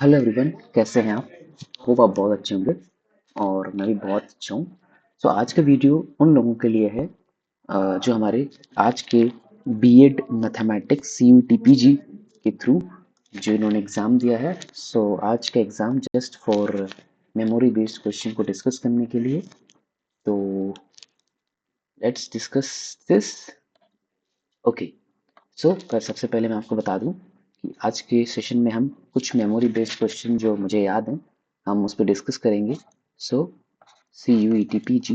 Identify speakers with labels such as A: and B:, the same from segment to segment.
A: Hello everyone, कैसे हैं आप? होप आप बहुत अच्छे होंगे और मैं भी बहुत अच्छा हूँ। आज का वीडियो उन लोगों के लिए है जो हमारे आज के बीएड मैथमेटिक्स सीयूईटी पीजी के थ्रू जो इन्होंने एग्ज़ाम दिया है। आज का exam just for memory based question को डिस्कस करने के लिए। तो लेट्स डिस्कस दिस। ओके। सबसे पहले मैं आपको बता दूं कि आज के सेशन में हम कुछ मेमोरी बेस्ड क्वेश्चन जो मुझे याद हैं हम उस पर डिस्कस करेंगे। So C U E T P G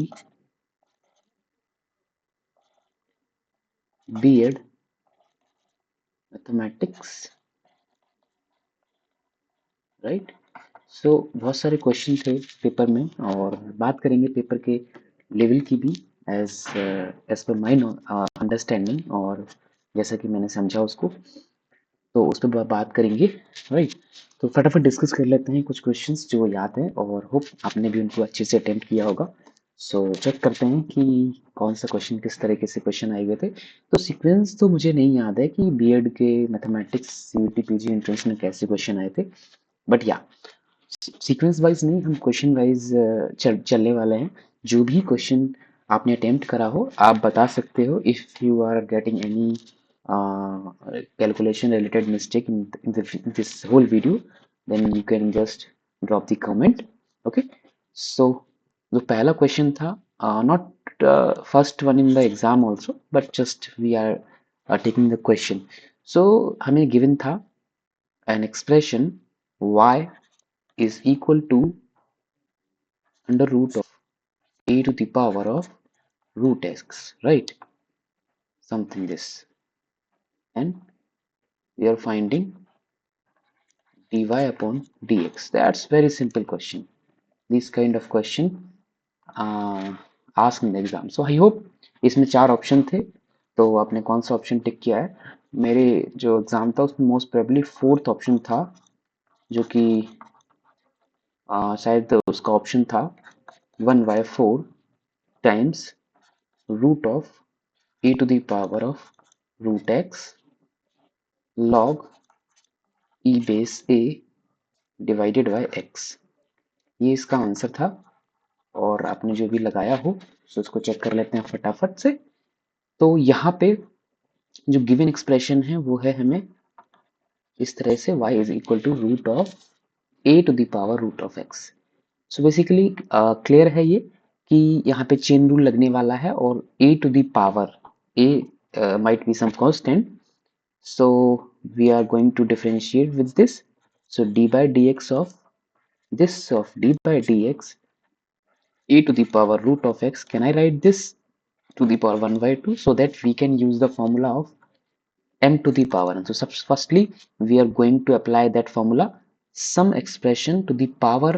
A: B Ed mathematics, right. बहुत सारे क्वेश्चन थे पेपर में और बात करेंगे पेपर के लेवल की भी as as per my understanding, और जैसा कि मैंने समझा उसको तो उस पर बात करेंगे, राइट। तो फटाफट डिस्कस कर लेते हैं कुछ क्वेश्चंस जो याद हैं और होप आपने भी उनको अच्छे से अटेम्प्ट किया होगा। चेक करते हैं कि कौन सा क्वेश्चन किस तरीके से क्वेश्चन आए हुए थे। तो सीक्वेंस तो मुझे नहीं याद है कि बीएड के मैथमेटिक्स सीयूटी पीजी एंट्रेंस में कैसे क्वेश्चन आए थे, बट या सीक्वेंस वाइज नहीं, हम क्वेश्चन वाइज चलने वाले हैं। जो भी क्वेश्चन आपने अटेम्प्ट करा हो आप बता सकते हो। If you are getting any calculation related mistake in this whole video, then you can just drop the comment. Okay, so the पहला question था, not first one in the exam also, but just we are taking the question. So हमें given था an expression y is equal to under root of a to the power of root x, right? Something this, and we are finding dy upon dx. That's very simple question. This kind of question asked in the exam. So I hope इसमें चार option थे, तो आपने कौन सा option tick किया है? मेरे जो एग्जाम था उसमें मोस्ट प्रोबेबली फोर्थ ऑप्शन था, जो कि शायद उसका ऑप्शन था 1/4 times root of e to the power of root x log e base a divided by x। ये इसका आंसर था और आपने जो भी लगाया हो तो उसको चेक कर लेते हैं फटाफट से। तो यहाँ पे जो गिवन एक्सप्रेशन है वो है हमें इस तरह से y is equal to root of a to the power root of x। So basically clear है ये कि यहाँ पे चेन रूल लगने वाला है और a to the power a might be some constant, so we are going to differentiate with this. So d by dx of this of d by dx a to the power root of x, can I write this to the power 1/2 so that we can use the formula of m to the power n. So firstly we are going to apply that formula, some expression to the power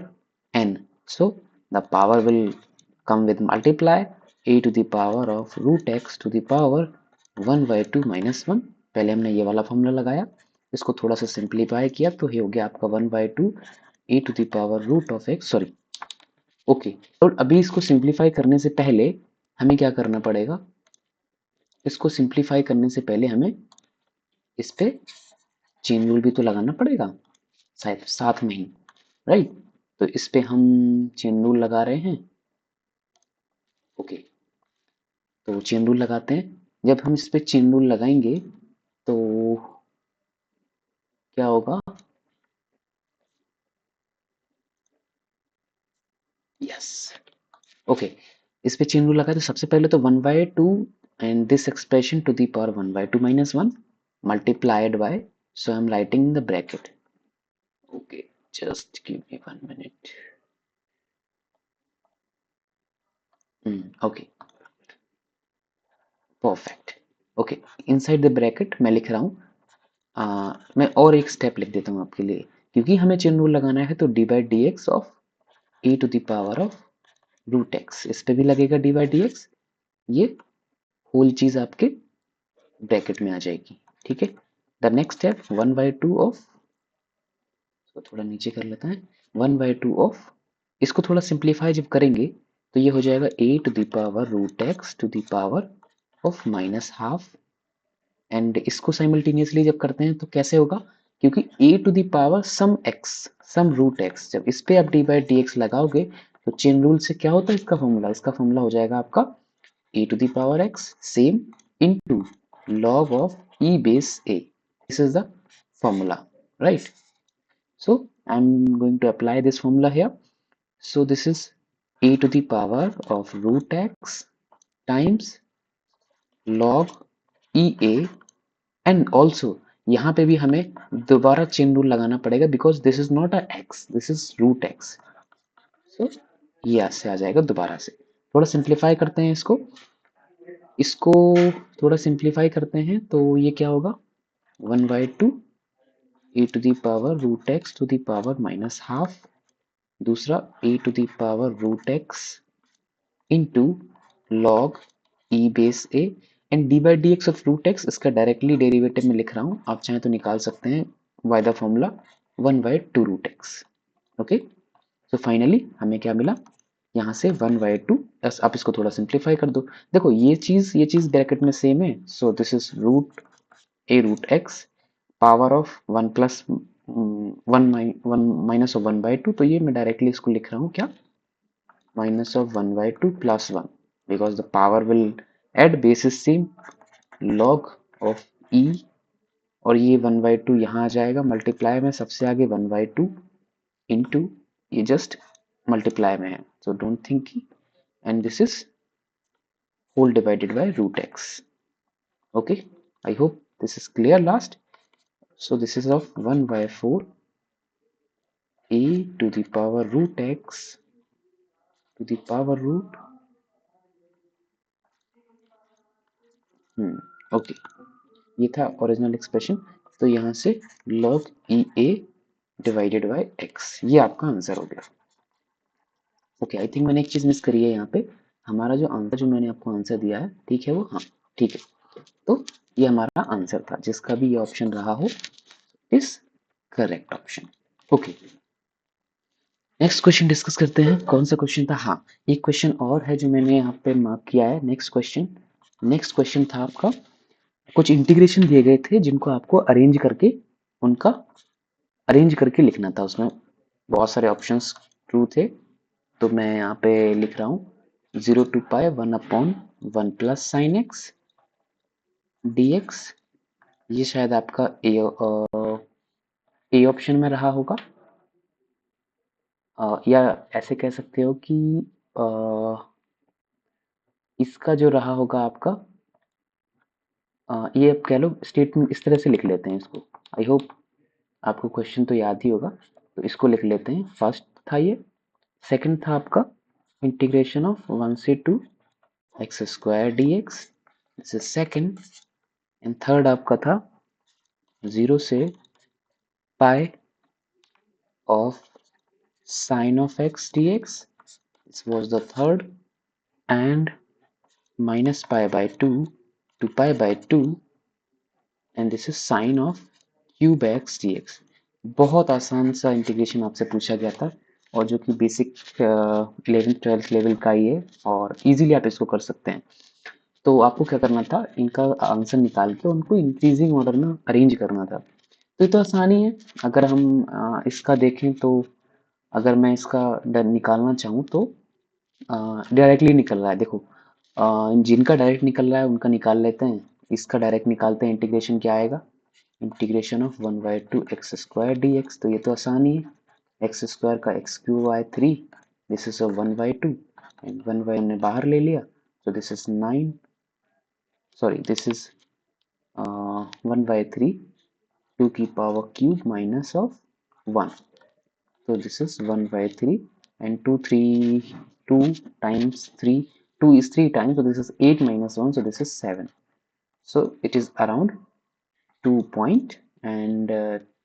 A: n. So the power will come with multiply a to the power of root x to the power 1/2 minus 1। पहले हमने ये वाला formula लगाया, इसको थोड़ा सा simplify किया तो ये हो गया आपका 1/2 a to the power root of x, sorry. Okay, तो अभी इसको सिंप्लीफाई करने से पहले हमें क्या करना पड़ेगा? इसको सिंप्लीफाई करने से पहले हमें इस पे चेन रूल भी तो लगाना पड़ेगा शायद साथ में ही, राइट। तो इस पे हम चेन रूल लगा रहे हैं। ओके, तो चेन रूल लगाते हैं। जब हम इस पे चेन रूल लगाएंगे तो क्या होगा? Yes, okay. इस पे चेन रूल लगाए तो सबसे पहले तो 1/2 and this expression to the power 1/2 minus 1 multiplied by, so I'm writing in the bracket. Okay, just give me 1 minute. Okay, perfect. Okay, inside the bracket मैं लिख रहा हूँ, मैं और एक स्टेप लिख देता हूँ आपके लिए, क्योंकि हमें चेन रूल लगाना है। तो D by D X of A to the power of root X, इस पे भी लगेगा डी बाई डी एक्स। ये होल चीज आपके ब्रैकेट में आ जाएगी, ठीक है। द नेक्स्ट स्टेप 1/2 ऑफ, तो थोड़ा नीचे कर लेता है, 1/2 ऑफ, इसको थोड़ा सिंप्लीफाई जब करेंगे तो ये हो जाएगा a to the power root x to the power of minus half. And इसको साइमल्टेनियसली जब करते हैं तो कैसे होगा? क्योंकि a to the power some x, some root x, जब इस पे आप डी बाई डी एक्स लगाओगे तो चेन रूल से क्या होता है इसका फॉर्मूला हो जाएगा आपका e to the power x same into log of e base a. This is the formula, right? So I'm going to apply this formula here. So this is e to the power of root x times log ea, and also यहाँ पे भी हमें दोबारा chain rule लगाना पड़ेगा because this is not a x, this is root x. So ये ऐसे आ जाएगा दोबारा से। थोड़ा सिंप्लीफाई करते हैं इसको थोड़ा सिंप्लीफाई करते हैं तो ये क्या होगा 1/2 e to the power root x to the power minus half, दूसरा e to the power root x into log e base a, and D by D X of root X इसका directly derivative में लिख रहा हूँ, आप चाहें तो निकाल सकते हैं by the formula 1/2 root X. Okay, तो फाइनली हमें क्या मिला यहाँ से 1/2। बस आप इसको थोड़ा सिंप्लीफाई कर दो, देखो ये चीज ब्रैकेट में सेम है, so this is root A root X power of 1 plus 1 minus of 1/2, तो ये मैं डायरेक्टली इसको लिख रहा हूँ क्या minus of 1/2 plus 1, because the power will add basis same log of e, और ये 1/2 यहाँ आ जाएगा मल्टीप्लाई में सबसे आगे 1/2 इंटू ये जस्ट मल्टीप्लाई में है, so don't think, and this is whole divided by root x. Okay, I hope this is clear last. So this is of 1/4 a to the power root x to the power root okay, ये था original expression. तो यहाँ से log E A divided by x, ये आपका answer हो गया। Okay, I think मैंने एक चीज मिस करी है यहाँ पे, हमारा जो आंसर जो मैंने आपको आंसर दिया है ठीक है वो, हाँ ठीक है, तो ये हमारा आंसर था, जिसका भी ये ऑप्शन रहा हो is correct option. Okay, next question discuss करते हैं। कौन सा क्वेश्चन था, हाँ एक क्वेश्चन और है जो मैंने यहाँ पे मार्क किया है। नेक्स्ट क्वेश्चन था आपका, कुछ इंटीग्रेशन दिए गए थे जिनको आपको अरेंज करके लिखना था, उसमें बहुत सारे ऑप्शंस ट्रू थे, तो मैं यहाँ पे लिख रहा हूँ 0 to pi 1/1 plus sine x D X, ये शायद आपका ए ऑप्शन में रहा होगा, या ऐसे कह सकते हो कि अ, इसका जो रहा होगा आपका ये आप कह लो स्टेटमेंट, इस तरह से लिख लेते हैं इसको। आई होप आपको क्वेश्चन तो याद ही होगा, तो इसको लिख लेते हैं। फर्स्ट था ये, सेकंड था आपका इंटीग्रेशन ऑफ 1 से 2 x square D x, this is second, and third आपका था 0 से पाई of sine of x D x, this was the third, and minus pi by 2 to pi by 2, and this is sine of cube x dx। बहुत आसान सा integration आपसे पूछा गया था, और जो कि बेसिक 11th-12th लेवल का ही है, और इजीली आप इसको कर सकते हैं। तो आपको क्या करना था, इनका आंसर निकाल के उनको इंक्रीजिंग ऑर्डर में अरेंज करना था। तो ये तो आसानी है, अगर हम इसका देखें तो अगर मैं इसका निकालना चाहूँ तो डायरेक्टली निकल रहा है, देखो जिनका डायरेक्ट निकल रहा है उनका निकाल लेते हैं, इसका डायरेक्ट निकालते हैं। इंटीग्रेशन क्या आएगा, integration of 1/2 x square D x, तो ये तो आसान ही है, एक्स स्क्वायर का एक्स क्यूब आए 3, दिस इज 1/2, एंड 1/2 हमने बाहर ले लिया, so this is 9, sorry this is 1/3 2 की power cube minus of 1, so this is 1/3, and 2 times 3, 2 is 3 times, so this is 8 minus 1, so this is 7, so it is around 2 point and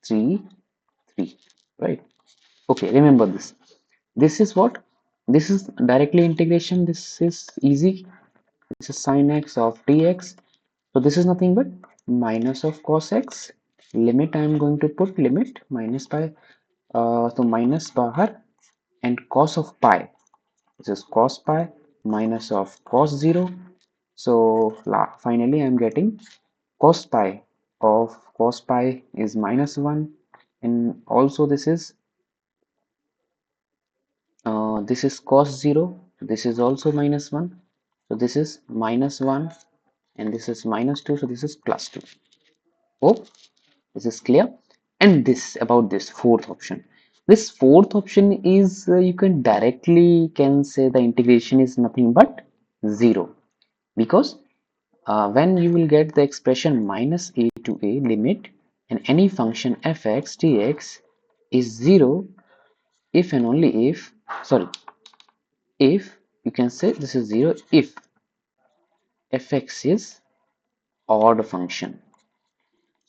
A: 3 3, right? Okay, remember this is what, this is directly integration, this is easy, this is sin x of dx, so this is nothing but minus of cos x, limit I am going to put limit minus pi, so minus bahar, and cos of pi, this is cos pi minus of cos 0, so finally I am getting cos pi of cos pi is minus 1, and also this is this is cos 0, this is also -1, so this is -1, and this is -2, so this is +2. Hope this is clear. And this about this fourth option. This fourth option is you can directly can say the integration is nothing but 0, because when you will get the expression minus a to a limit and any function fx dx is 0 if and only if, sorry, if you can say this is 0 if fx is odd function.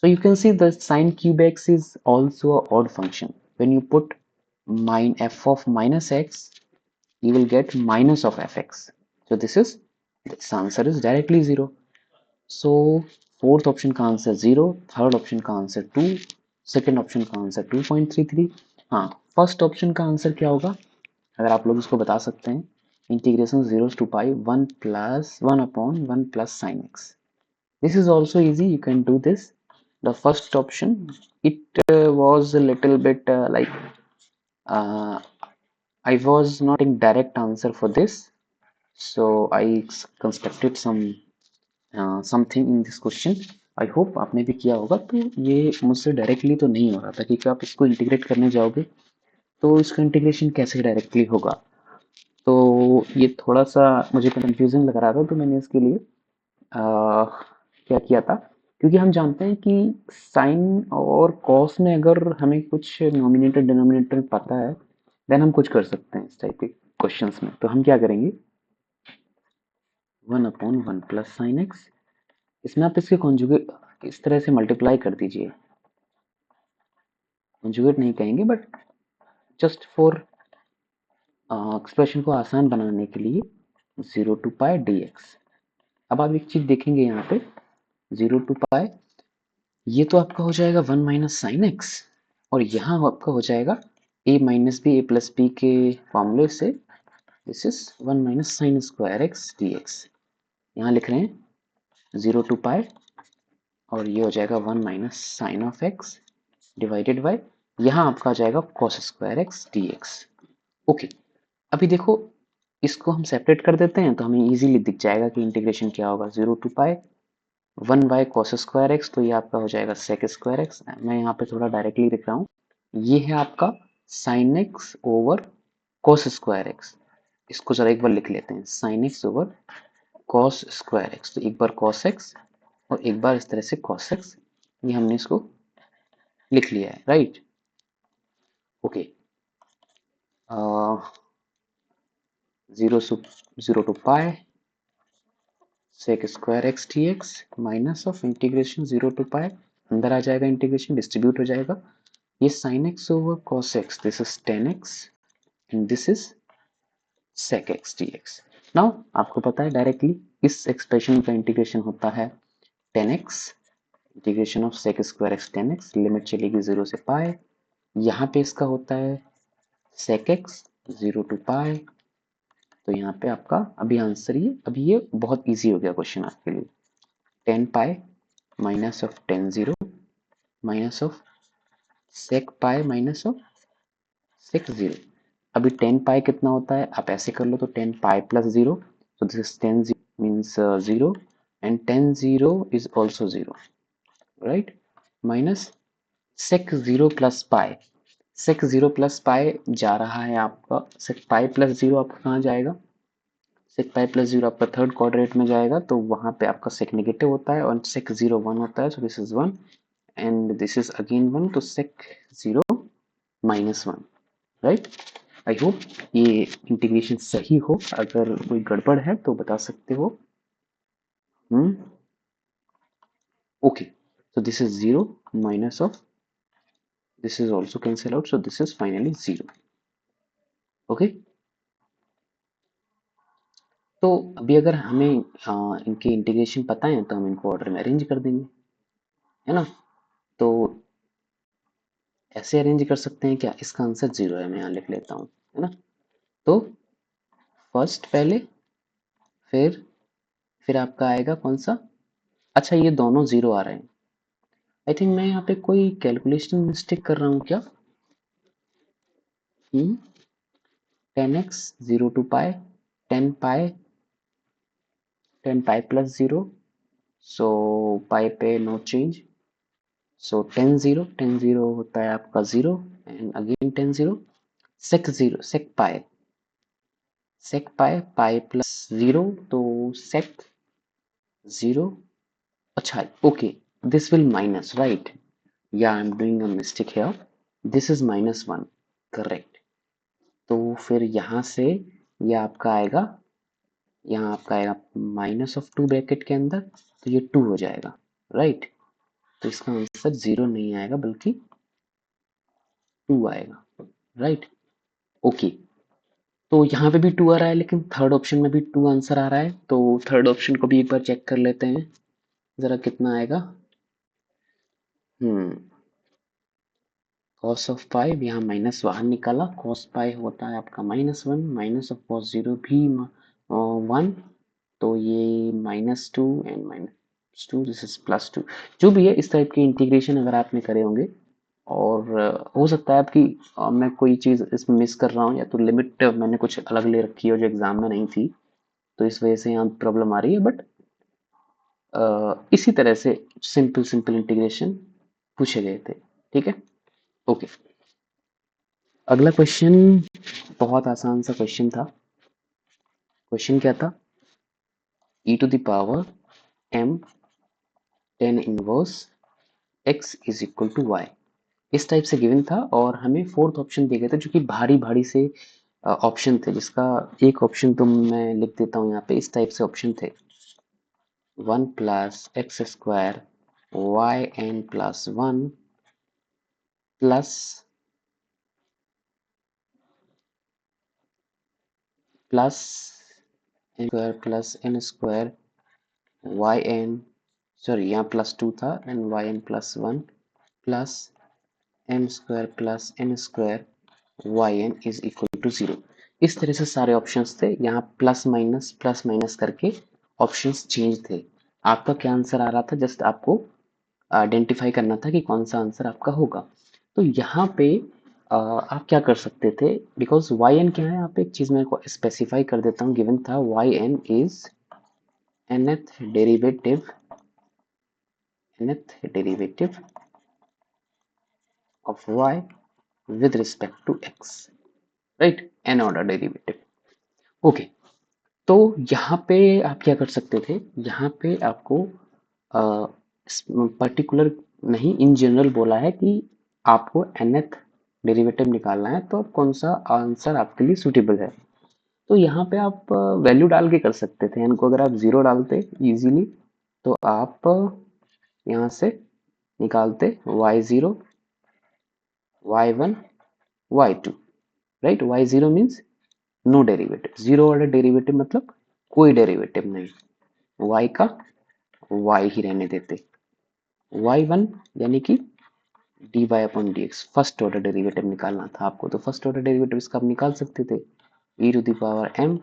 A: So you can see the sine cube x is also an odd function. When you put f of minus x, you will get minus of fx. So this answer is directly 0. So fourth option का answer 0, third option का answer 2, second option का answer 2.33. हाँ, first option का answer क्या होगा अगर आप लोग इसको बता सकते हैं? Integration 0 to pi 1 upon 1 plus sin x. This is also easy, you can do this. The first option, it was a little bit uh, I was not in direct answer for this, so I constructed something in this question. I hope आपने भी किया होगा. तो ये मुझसे directly तो नहीं हो रहा था, क्योंकि आप इसको इंटीग्रेट करने जाओगे तो इसका इंटीग्रेशन कैसे डायरेक्टली होगा, तो ये थोड़ा सा मुझे कंफ्यूजिंग लग रहा था. तो मैंने इसके लिए क्या किया था, क्योंकि हम जानते हैं कि साइन और कॉस में अगर हमें कुछ नोमिनेटर डिनोमिनेटर पता है, देन हम कुछ कर सकते हैं इस टाइप के क्वेश्चंस में. तो हम क्या करेंगे, 1 अपॉन 1 प्लस साइन एक्स, इसमें आप इसके कॉन्जुगेट इस तरह से मल्टीप्लाई कर दीजिए. कॉन्जुगेट नहीं कहेंगे, बट जस्ट फॉर एक्सप्रेशन को आसान बनाने के लिए 0 टू पाई डी एक्स. अब आप एक चीज देखेंगे यहाँ पे 0 टू पाई, ये तो आपका हो जाएगा 1 माइनस साइन एक्स, और यहाँ आपका हो जाएगा a minus B A plus B के फॉर्मूले से this is 1 minus sine square x D X. यहाँ लिख रहे हैं 0 टू पाई, और ये हो जाएगा 1 minus sine of X divided by, यहाँ आपका आ जाएगा cos square x D X. Okay, अभी देखो इसको हम सेपरेट कर देते हैं तो हमें इजीली दिख जाएगा कि इंटीग्रेशन क्या होगा. 0 to pi 1 by cos square X, तो ये आपका हो जाएगा सेक स्क्वायर एक्स. मैं यहाँ पे थोड़ा डायरेक्टली लिख रहा हूँ, ये है आपका sine x over cos square x. इसको जरा एक बार लिख लेते हैं, sine x over cos square X. तो एक बार कॉस एक्स और एक बार इस तरह से कॉस एक्स, ये हमने इसको लिख लिया है, right. Okay, 0 to pi sec square x D x minus of integration 0 to pi, अंदर आ जाएगा इंटीग्रेशन, डिस्ट्रीब्यूट हो जाएगा. ये sin x over cos x, this is tan x and this is sec x dx. Now आपको पता है directly इस एक्सप्रेशन का इंटीग्रेशन होता है tan x integration of sec square x tan x, limit चलेगी 0 से पाई. यहाँ पे इसका होता है sec x 0 टू पाई. तो यहाँ पे आपका अभी आंसर ये, अभी ये बहुत इजी हो गया क्वेश्चन आपके लिए. tan pi minus of tan 0 minus of sec pi minus of sec 0. अभी tan पाई कितना होता है, आप ऐसे कर लो, तो tan pi plus 0, so this is tan 0 means 0 and tan 0 is also 0, right, minus sec 0 plus pi. sec 0 plus pi जा रहा है आपका, sec pi plus 0 आपका कहाँ जाएगा, sec pi plus 0 आपका थर्ड क्वाड्रेंट में जाएगा, तो वहां पे आपका sec नेगेटिव होता है और sec 0 1 होता है, so this is 1 and this is again 1, तो sec 0 minus 1, right. I hope ये इंटीग्रेशन सही हो, अगर कोई गड़बड़ है तो बता सकते हो. Okay, so this is 0 minus of this is also cancel out, so this is finally 0. Okay, तो अभी अगर हमें इनके इंटीग्रेशन पता है तो हम इनको ऑर्डर में अरेंज कर देंगे, है ना. तो ऐसे अरेंज कर सकते हैं क्या, इसका आंसर 0 है, मैं यहाँ लिख लेता हूँ, है ना. तो फर्स्ट पहले, फिर आपका आएगा कौन सा, अच्छा ये दोनों 0 आ रहे हैं. आई थिंक मैं यहाँ पे कोई कैलकुलेशन मिस्टेक कर रहा हूँ क्या. 10x 0 to pi 10 pi 10 pi plus 0, so pi पे no change, so 10 0 होता है आपका 0 and again 10 0 sec pi plus 0, तो sec 0, अच्छा okay, this will minus right, या I am doing a mistake here, this is -1, correct. तो फिर यहाँ से ये आपका आएगा, यहाँ आपका आएगा -2 ब्रैकेट के अंदर, तो ये 2 हो जाएगा राइट। तो इसका आंसर 0 नहीं आएगा बल्कि 2 आएगा राइट। ओके, तो यहाँ पे भी 2 आ रहा है लेकिन थर्ड ऑप्शन में भी 2 आंसर आ रहा है, तो थर्ड ऑप्शन को भी एक बार चेक कर लेते हैं जरा कितना आएगा। हम्म cos ऑफ 5, यहाँ माइनस बाहर निकाला, cos पाई होता है आपका -1, माइनस ऑफ cos 0 भी 1, तो ये -2 एंड -2, दिस इज +2। जो भी है, इस टाइप के इंटीग्रेशन अगर आपने करे होंगे, और हो सकता है आपकी मैं कोई चीज़ इसमें मिस कर रहा हूँ, या तो लिमिट मैंने कुछ अलग ले रखी हो जो एग्जाम में नहीं थी, तो इस वजह से यहाँ प्रॉब्लम आ रही है, बट इसी तरह से सिंपल सिंपल इंटीग्रेशन पूछे गए थे, ठीक है। ओके, अगला क्वेश्चन बहुत आसान सा क्वेश्चन था। क्वेश्चन क्या था, e to the power m tan inverse x is equal to y, इस टाइप से गिवन था, और हमें फोर्थ ऑप्शन दिए गए थे जो कि भारी भारी से ऑप्शन थे, जिसका एक ऑप्शन तो मैं लिख देता हूँ यहाँ पे, इस टाइप से ऑप्शन थे 1 plus x square Y N plus 1 plus plus N square plus N square Y N, sorry यहाँ +2 था, and Y N plus 1 plus M square plus N square Y N is equal to 0। इस तरह से सारे options थे, यहाँ plus minus करके options change थे। आपका क्या आंसर आ रहा था, जस्ट आपको आइडेंटिफाई करना था कि कौन सा आंसर आपका होगा। तो यहाँ पे आप क्या कर सकते थे, बिकॉज वाई एन क्या है, यहाँ पे एक चीज मैं स्पेसिफाई कर देता हूँ, गिवन था Y N is nth derivative of y with respect to x, right, n order derivative. Okay, तो यहाँ पे आप क्या कर सकते थे, यहाँ पे आपको पर्टिकुलर नहीं, इन जनरल बोला है कि आपको nth डेरिवेटिव निकालना है, तो कौन सा आंसर आपके लिए सुटेबल है। तो यहाँ पे आप वैल्यू डाल के कर सकते थे, इनको अगर आप 0 डालते इजीली, तो आप यहाँ से निकालते y0 y1 y2, right. y0 means no derivative, zero order derivative मतलब कोई डेरिवेटिव नहीं, y का y ही रहने देते, y1 यानी कि dy upon dx, first order derivative निकालना था आपको, तो फर्स्ट ऑर्डर डेरिवेटिव इसका आप निकाल सकते थे, e to the power m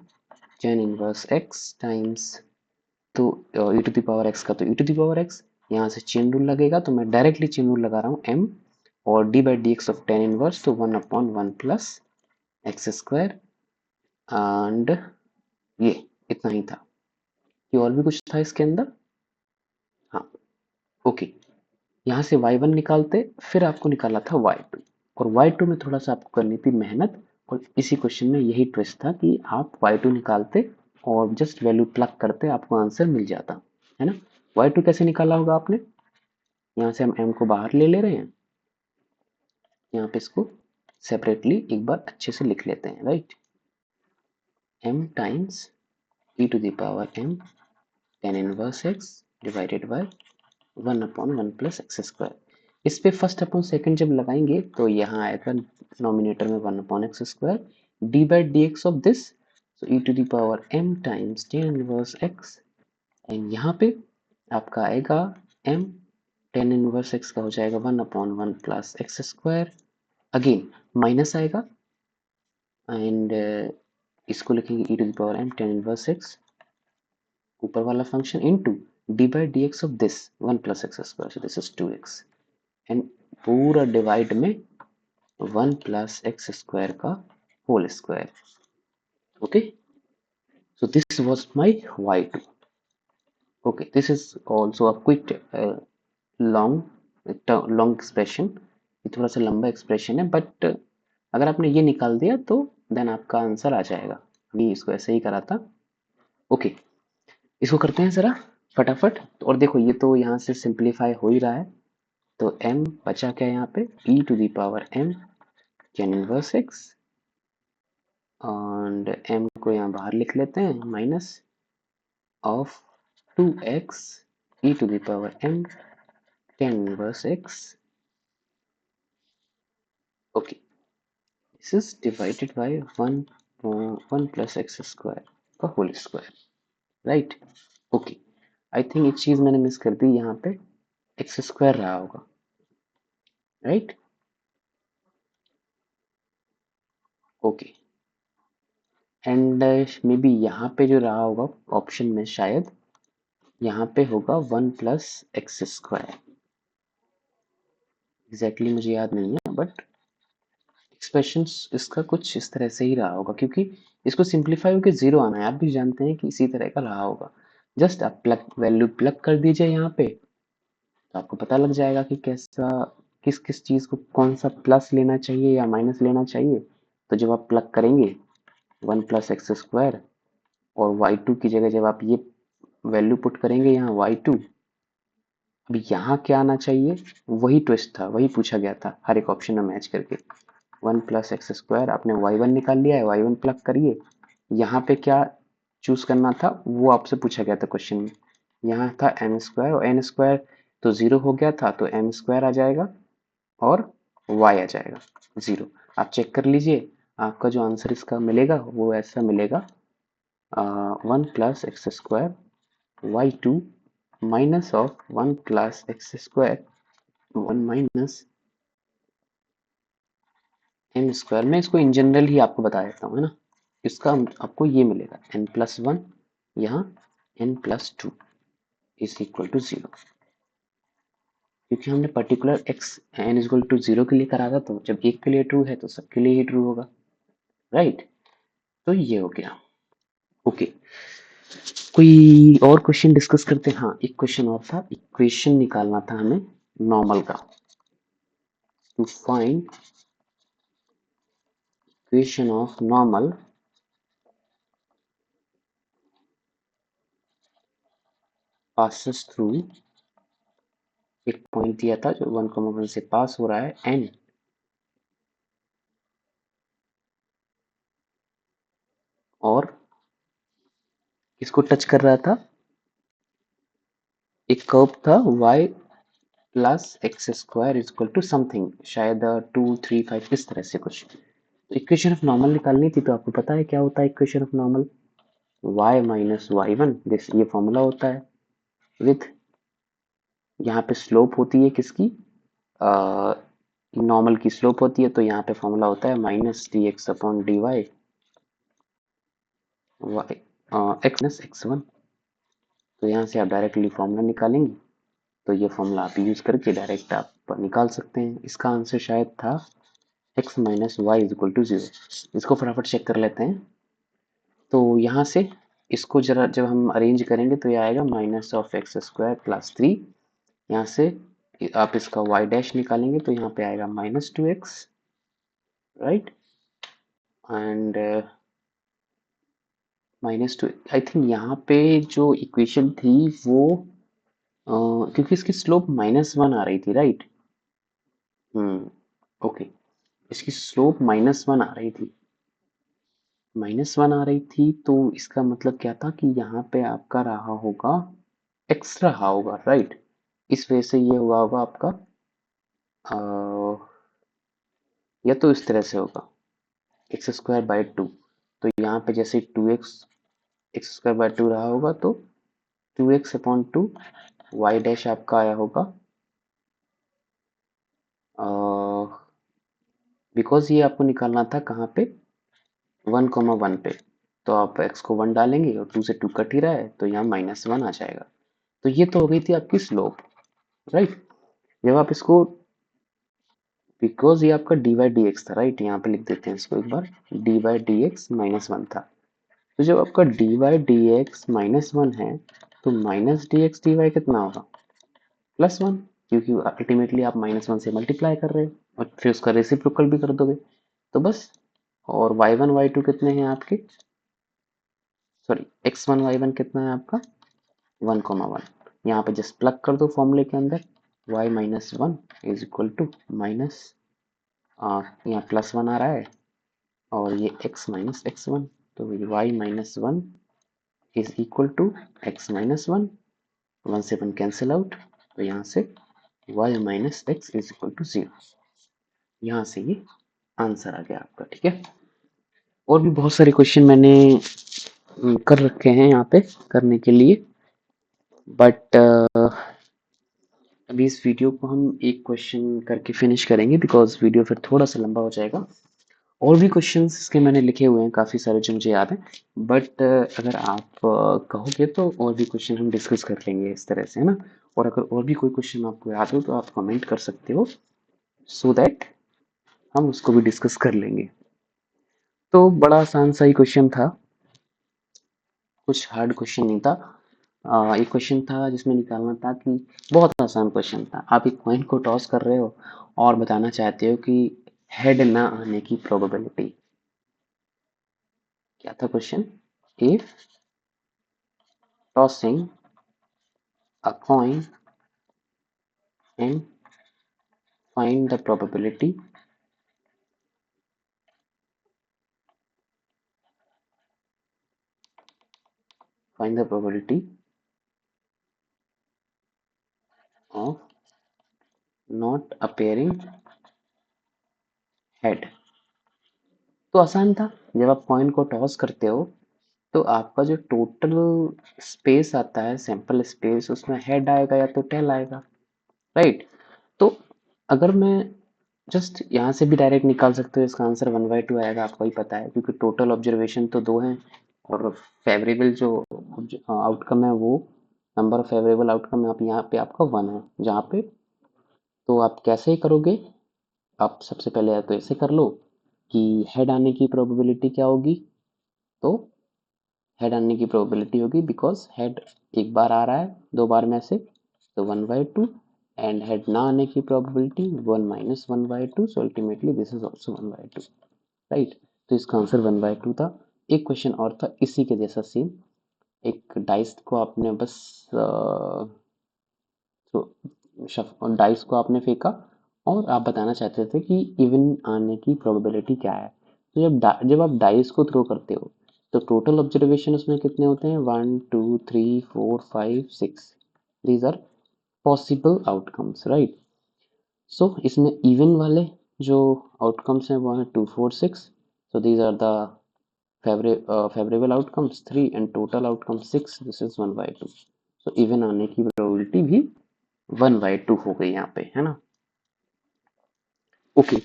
A: tan inverse x times, तो e to the power x का तो e to the power x, यहाँ से चेन रूल लगेगा, तो मैं डायरेक्टली चेन रूल लगा रहा हूँ m, और d by D X of tan inverse, तो 1 upon 1 plus x square, and ये इतना ही था, कि और भी कुछ था इसके अंदर, हाँ ओके। यहाँ से y1 निकालते, फिर आपको निकाला था y2, और y2 में थोड़ा सा आपको करनी थी मेहनत, और इसी क्वेश्चन में यही ट्विस्ट था कि आप y2 निकालते और जस्ट वैल्यू प्लग करते, आपको आंसर मिल जाता, है ना। y2 कैसे निकाला होगा आपने, यहाँ से हम m को बाहर ले रहे हैं, यहाँ पे इसको सेपरेटली एक बार अच्छे से लिख लेते हैं, right, m times e to the power m tan inverse x divided by 1 upon 1 plus x square, इस पे फर्स्ट अपॉन सेकंड जब लगाएंगे तो यहाँ आएगा नॉमिनेटर में 1 upon X square, D by D X of this, so E to the power m times tan inverse x, and यहाँ पे आपका आएगा m tan इनवर्स x का हो जाएगा 1 upon 1 plus x square, again minus आएगा, and इसको लिखेंगे e to the power m tan inverse x, ऊपर वाला function into D by D X of this 1 plus x square, so this is 2x, and पूरा divide में 1 plus x square का whole square, Okay, so this was my y2. Okay, this is also a quick long expression, ये थोड़ा सा लंबा expression है, but अगर आपने ये निकाल दिया तो देन आपका आंसर आ जाएगा। अभी इसको ऐसे ही करा था। ओके, इसको करते हैं जरा फटाफट। और देखो ये तो यहाँ से सिंप्लीफाई हो ही रहा है, तो m बचा क्या है यहाँ पे, e to the power m tan inverse x, and m को यहाँ बाहर लिख लेते हैं, minus of 2x e to the power m tan inverse x। Okay, this is divided by 1 plus x square का whole square, right. Okay, I think एक चीज मैंने मिस कर दी, यहाँ पे एक्स स्क्वायर रहा होगा, right. Okay, and may be यहाँ पे जो रहा होगा ऑप्शन में, शायद यहाँ पे होगा 1 प्लस एक्स स्क्वायर। एग्जैक्टली मुझे याद नहीं है, बट एक्सप्रेशन इसका कुछ इस तरह से ही रहा होगा, क्योंकि इसको सिंप्लीफाई होकर जीरो आना है, आप भी जानते हैं कि इसी तरह का रहा होगा। जस्ट आप प्लग वैल्यू प्लग कर दीजिए यहाँ पे, तो आपको पता लग जाएगा कि कैसा, किस किस चीज को कौन सा प्लस लेना चाहिए या माइनस लेना चाहिए। तो जब आप प्लग करेंगे 1 प्लस एक्स स्क्वायर, और y2 की जगह जब आप ये वैल्यू पुट करेंगे यहाँ y2, अभी यहाँ क्या आना चाहिए, वही ट्विस्ट था, वही पूछा गया था हर एक ऑप्शन में मैच करके। 1 प्लस एक्स स्क्वायर, आपने y1 निकाल लिया है, y1 प्लग करिए। यहाँ पे क्या चूज करना था वो आपसे पूछा गया था क्वेश्चन में। यहाँ था एम स्क्वायर, और एन स्क्वायर तो जीरो हो गया था, तो एम स्क्वायर आ जाएगा और y आ जाएगा जीरो। आप चेक कर लीजिए, आपका जो आंसर इसका मिलेगा वो ऐसा मिलेगा, 1 plus x square y2 minus of 1 plus x square 1 minus m square. मैं इसको इन जनरल ही आपको बता देता हूँ, है ना। इसका आपको ये मिलेगा n प्लस वन, यहाँ n plus two is equal to zero, क्योंकि हमने particular x n is equal to zero के लिए करा था, तो जब एक के लिए ट्रू है तो सबके लिए ही ट्रू होगा, राइट। तो ये हो गया। ओके, कोई और क्वेश्चन डिस्कस करते हैं। हाँ, एक क्वेश्चन और था, इक्वेशन निकालना था हमें नॉर्मल का। To find equation of normal passes through, एक पॉइंट दिया था जो 1,1 से पास हो रहा है, एन और किसको टच कर रहा था, एक कर्व था y plus x square is equal to something, शायद 2, 3, 5 इस तरह से कुछ। तो इक्वेशन ऑफ नॉर्मल निकालनी थी, तो आपको पता है क्या होता है equation of normal, y minus y one, this ये फॉर्मूला होता है, विथ यहाँ पे स्लोप होती है किसकी, नॉर्मल की स्लोप होती है, तो यहाँ पे फॉर्मूला होता है minus d x upon d y y x minus x one. तो यहाँ से आप डायरेक्टली फॉर्मूला निकालेंगे, तो ये फॉर्मूला आप यूज करके डायरेक्ट आप निकाल सकते हैं। इसका आंसर शायद था x minus y is equal to zero. इसको फटाफट चेक कर लेते हैं। तो यहाँ से इसको जरा जब हम अरेंज करेंगे तो ये आएगा minus of x square plus three. यहाँ से आप इसका y डैश निकालेंगे तो यहाँ पे आएगा -2x, right. And -2, I think यहाँ पे जो इक्वेशन थी वो क्योंकि इसकी स्लोप -1 आ रही थी, राइट। ओके, इसकी स्लोप -1 आ रही थी, -1 आ रही थी, तो इसका मतलब क्या था कि यहाँ पे आपका रहा होगा एक्स रहा होगा, राइट। इस वजह से ये हुआ होगा आपका या तो इस तरह से होगा एक्स स्क्वायर बाई टू, तो यहाँ पे जैसे two x x square by two रहा होगा, तो 2x upon two Y dash आपका आया होगा, बिकॉज ये आपको निकालना था कहाँ पे, 1,1 पे, तो आप x को 1 डालेंगे और 2 से 2 कट ही रहा है, तो यहाँ -1 आ जाएगा। तो ये तो हो गई थी आपकी स्लोप, राइट। जब आप इसको, बिकॉज ये आपका डी वाई डी एक्स था, राइट, यहाँ पे लिख देते हैं इसको एक बार, डी वाई डी एक्स -1 था। तो जब आपका डी वाई डी एक्स -1 है तो minus d x d y कितना होगा, +1, क्योंकि अल्टीमेटली आप -1 से मल्टीप्लाई कर रहे हो और फिर उसका रेसिप्रोकल भी कर दोगे तो बस। और y1 y2 कितने हैं आपके, सॉरी x1 y1 कितना है आपका 1,1। यहाँ पे जस्ट प्लग कर दो फॉर्मूले के अंदर, y -1 is equal to minus, यहाँ +1 आ रहा है और ये x माइनस x1, तो y -1 is equal to x -1, 1 से 1 कैंसिल आउट, तो यहाँ से y minus x is equal to 0। यहाँ से ये आंसर आ गया आपका, ठीक है। और भी बहुत सारे क्वेश्चन मैंने कर रखे हैं यहाँ पे करने के लिए, बट अभी इस वीडियो को हम एक क्वेश्चन करके फिनिश करेंगे बिकॉज वीडियो फिर थोड़ा सा लंबा हो जाएगा। और भी क्वेश्चंस इसके मैंने लिखे हुए हैं काफ़ी सारे जो मुझे याद है, बट अगर आप कहोगे तो और भी क्वेश्चन हम डिस्कस कर लेंगे इस तरह से, है ना। और अगर और भी कोई क्वेश्चन आपको याद हो तो आप कमेंट कर सकते हो, सो दैट हम उसको भी डिस्कस कर लेंगे। तो बड़ा आसान सा ही क्वेश्चन था, कुछ हार्ड क्वेश्चन नहीं था। एक क्वेश्चन था जिसमें निकालना था कि, बहुत आसान क्वेश्चन था, आप एक कॉइन को टॉस कर रहे हो और बताना चाहते हो कि हेड ना आने की प्रोबेबिलिटी। क्या था question, if tossing a coin and find the probability find the probability of not appearing head. तो आसान था, जब आप कॉइन को टॉस करते हो तो आपका जो टोटल स्पेस आता है, सैंपल स्पेस, उसमें हेड आएगा या तो टेल आएगा, राइट। तो अगर मैं जस्ट यहाँ से भी डायरेक्ट निकाल सकते हो, इसका आंसर 1/2 आएगा, आपको ही पता है, क्योंकि टोटल ऑब्जर्वेशन तो 2 हैं और फेवरेबल जो आउटकम है वो, नंबर ऑफ फेवरेबल आउटकम आप यहाँ पे आपका 1 है जहाँ पे। तो आप कैसे ही करोगे, आप सबसे पहले या तो ऐसे कर लो कि हेड आने की प्रोबेबिलिटी क्या होगी, तो हेड आने की प्रोबेबिलिटी होगी, बिकॉज हेड एक बार आ रहा है 2 बार में से, तो 1/2, एंड हेड ना आने की probability 1 minus 1/2, so ultimately this is also 1/2, right. तो इसका आंसर 1/2 था। एक क्वेश्चन और था इसी के जैसा सेम, एक डाइस को आपने बस तो डाइस को आपने फेंका और आप बताना चाहते थे कि इवन आने की प्रोबेबिलिटी क्या है। तो जब आप डाइस को थ्रो करते हो तो टोटल ऑब्जर्वेशन उसमें कितने होते हैं, 1 2 3 4 5 6, these are possible outcomes, right. So इसमें इवन वाले जो आउटकम्स हैं वो हैं 2 4 6, so these are the favorable outcomes 3 and total outcome 6, this is 1/2, so even आने की प्रोबेबिलिटी भी 1/2 हो गई यहाँ पे, है ना। ओके,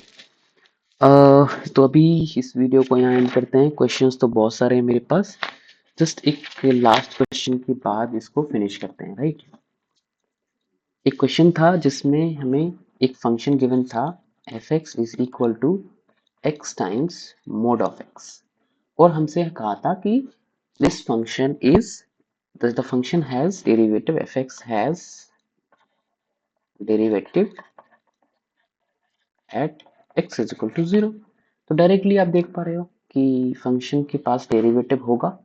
A: तो अभी इस वीडियो को यहाँ एंड करते हैं। क्वेश्चंस तो बहुत सारे हैं मेरे पास, जस्ट एक लास्ट क्वेश्चन के बाद इसको फिनिश करते हैं, राइट। एक क्वेश्चन था जिसमें हमें एक फंक्शन गिवन था, f x is equal to x times mod of x, और हमसे कहा था कि this function is, the function has derivative, fx has derivative at x is equal to 0। तो डायरेक्टली आप देख पा रहे हो कि फंक्शन के पास डेरिवेटिव होगा।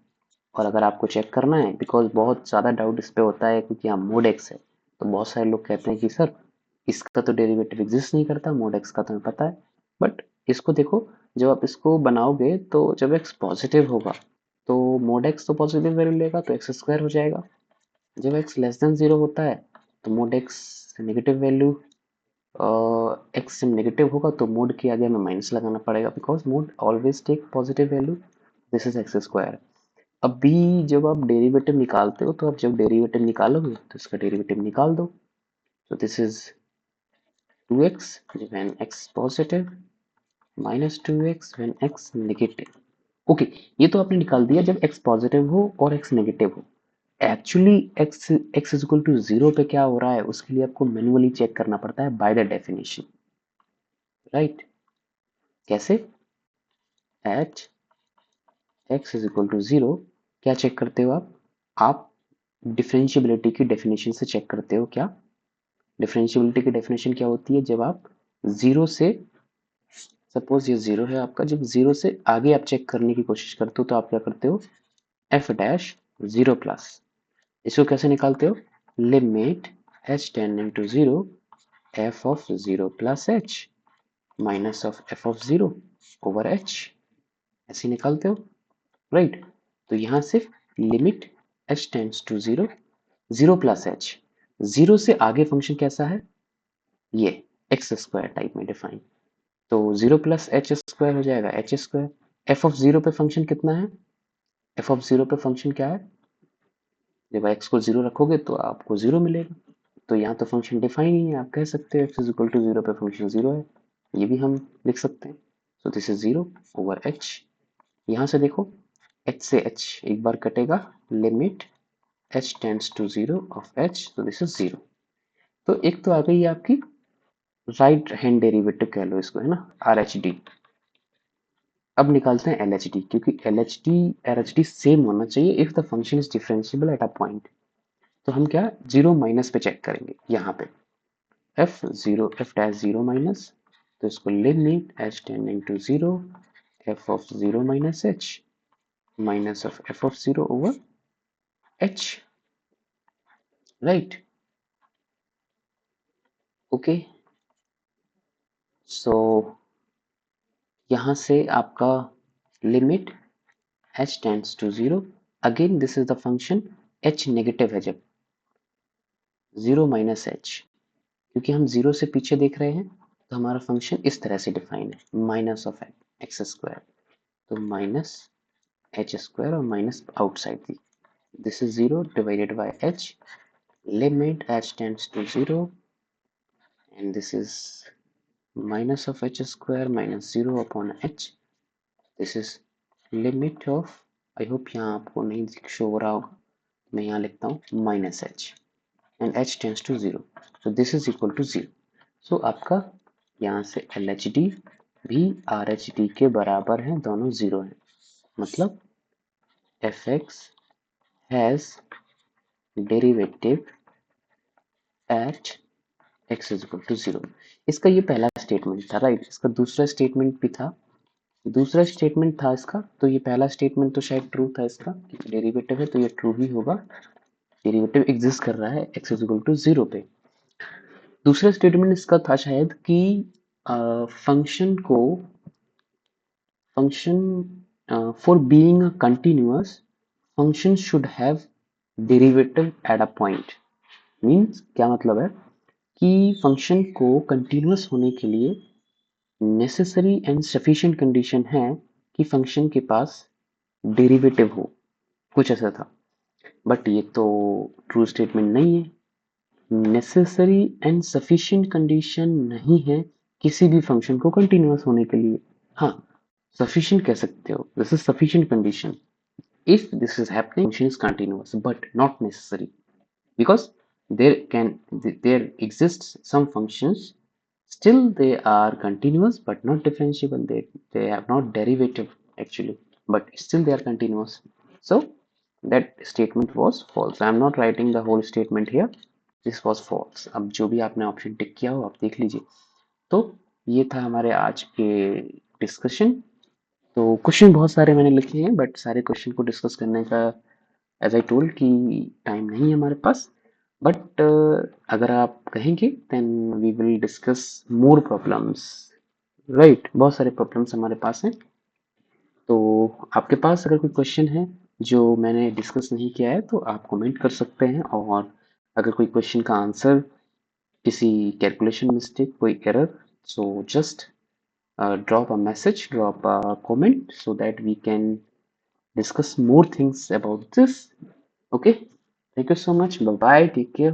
A: और अगर आपको चेक करना है, बिकॉज बहुत ज़्यादा डाउट इस पे होता है क्योंकि यहाँ मोड एक्स है, तो बहुत सारे लोग कहते हैं कि सर इसका तो डेरिवेटिव एग्जिस्ट नहीं करता, मोड एक्स का तो हमें पता है। बट इसको देखो, जब आप इसको बनाओगे तो जब एक्स पॉजिटिव होगा तो मोड एक्स तो पॉजिटिव वैल्यू लेगा, तो एक्स स्क्वायर हो जाएगा। जब x लेस देन 0 होता है तो mod x negative value, x से नेगेटिव होगा तो मोड के आगे हमें माइनस लगाना पड़ेगा, because mod always take positive value, this is x square. अभी जब आप डेरिवेटिव निकालते हो तो आप जब डेरिवेटिव निकालोगे तो इसका डेरिवेटिव निकाल दो, so this is 2x when x positive minus 2x when x negative। Okay, ये तो आपने निकाल दिया जब x पॉजिटिव हो और x नेगेटिव हो। Actually x is equal to 0 पे क्या हो रहा है उसके लिए आपको मैन्युअली चेक करना पड़ता है बाय द डेफिनेशन, राइट। कैसे, at x is equal to 0, क्या चेक करते हो आप डिफरेंशियबिलिटी की डेफिनेशन से चेक करते हो। क्या डिफरेंशियबिलिटी की डेफिनेशन क्या होती है? जब आप जीरो से, सपोज ये जीरो है आपका, जब जीरो से आगे आप चेक करने की कोशिश करते हो तो आप क्या करते हो? एफ डैश जीरो प्लस, इसको कैसे निकालते हो? Limit h tending to zero f of zero plus h minus of f of zero over h, ऐसे निकालते हो, राइट? तो यहाँ से limit h tends to zero, zero plus h, zero से आगे फंक्शन कैसा है? ये एक्स स्क्वायर टाइप में डिफाइन, तो जीरो प्लस एच स्क्वायर हो जाएगा h square. F of zero पे फंक्शन कितना है? एफ ऑफ जीरो पे फंक्शन क्या है? जब एक्स को जीरो रखोगे तो आपको जीरो मिलेगा, तो यहाँ तो फंक्शन डिफाइन ही है, आप कह सकते हो x is equal to zero पे फंक्शन जीरो है, ये भी हम लिख सकते हैं। So this is zero over h. यहाँ से देखो, एच से एच एक बार कटेगा, limit h tends to zero of h, तो दिस इज जीरो। तो एक तो आ गई आपकी राइट हैंड डेरिवेटिव कह लो इसको, है ना, आर एच डी। अब निकालते हैं एल एच डी, क्योंकि L H D R H D same होना चाहिए if the function is differentiable eight a point. तो हम क्या जीरो माइनस पे चेक करेंगे यहाँ पे, f zero f dash zero minus, तो इसको limit h tending to zero f of zero minus h minus of f of zero over h, right? Okay, so यहाँ से आपका limit h tends to zero, again this is the function, h negative है जब, zero minus H, क्योंकि हम zero से पीछे देख रहे हैं तो हमारा फंक्शन इस तरह से डिफाइन है, माइनस ऑफ एक्स स्क्वायर, तो माइनस एच स्क्वायर और माइनस आउटसाइड थी, this is zero divided by h, limit h tends to zero and this is minus of h square minus zero upon h, this is limit of, I hope यहाँ आपको नहीं show हो रहा होगा, मैं यहाँ लिखता हूँ minus h and h tends to zero, so this is equal to zero. So आपका यहाँ से एल एच डी भी आर एच डी के बराबर है, दोनों जीरो हैं, मतलब f x has derivative at x is equal to zero. इसका ये पहला स्टेटमेंट था, राइट? इसका दूसरा स्टेटमेंट भी था, दूसरा स्टेटमेंट था इसका, तो ये पहला स्टेटमेंट तो शायद ट्रू था इसका, डेरिवेटिव है तो ये ट्रू ही होगा, डेरिवेटिव एग्जिस्ट कर रहा है x is equal to zero पे। दूसरा स्टेटमेंट इसका था शायद कि फंक्शन को, function for being a continuous function should have derivative at a point. Means क्या मतलब है कि फंक्शन को कंटिन्यूअस होने के लिए नेसेसरी एंड सफिशिएंट कंडीशन है कि फंक्शन के पास डेरिवेटिव हो, कुछ ऐसा था। बट ये तो ट्रू स्टेटमेंट नहीं है, नेसेसरी एंड सफिशिएंट कंडीशन नहीं है किसी भी फंक्शन को कंटिन्यूअस होने के लिए। हाँ, सफिशिएंट कह सकते हो, this is sufficient condition if this is happening function is continuous but not necessary, because there exists some functions still they are continuous but not differentiable, they have not derivative actually, but still they are continuous, so that statement was false। I am not writing the whole statement here, this was false। अब जो भी आपने option tick किया हो आप देख लीजिए। तो ये था हमारे आज के डिस्कशन। तो क्वेश्चन बहुत सारे मैंने लिखे हैं बट सारे क्वेश्चन को डिस्कस करने का एज आई टोल्ड कि टाइम नहीं है हमारे पास, बट अगर आप कहेंगे then we will discuss more problems, right? बहुत सारे प्रॉब्लम्स हमारे पास हैं, तो आपके पास अगर कोई क्वेश्चन है जो मैंने डिस्कस नहीं किया है तो आप कमेंट कर सकते हैं, और अगर कोई क्वेश्चन का आंसर किसी कैलकुलेशन मिस्टेक, कोई error, so just drop a message, drop a comment so that we can discuss more things about this. Okay, thank you so much. Bye bye, take care.